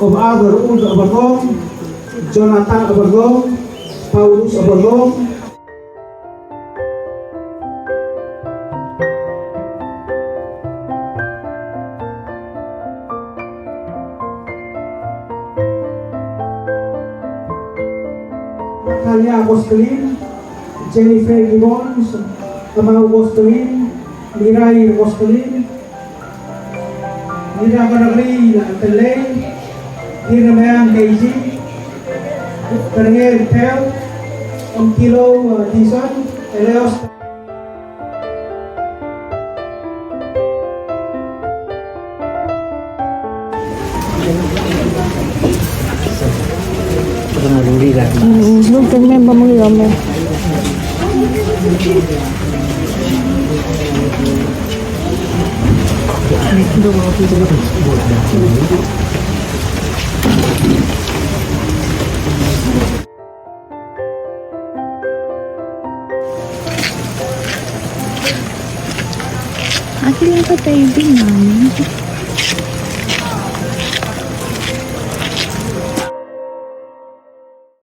of other Ud Abargong, Jonathan Abargong, Paulus Abargong, Natalia Agostelin, Jennifer Gibbons, Kamau Agostelin, Mirai Agostelin, Nira Kanagri Telay, Hiramayang Daisy, Karangel Tel, Kilo Dison, Eleos. Belum kami membangun gambar. Akhirnya kata ibu namin.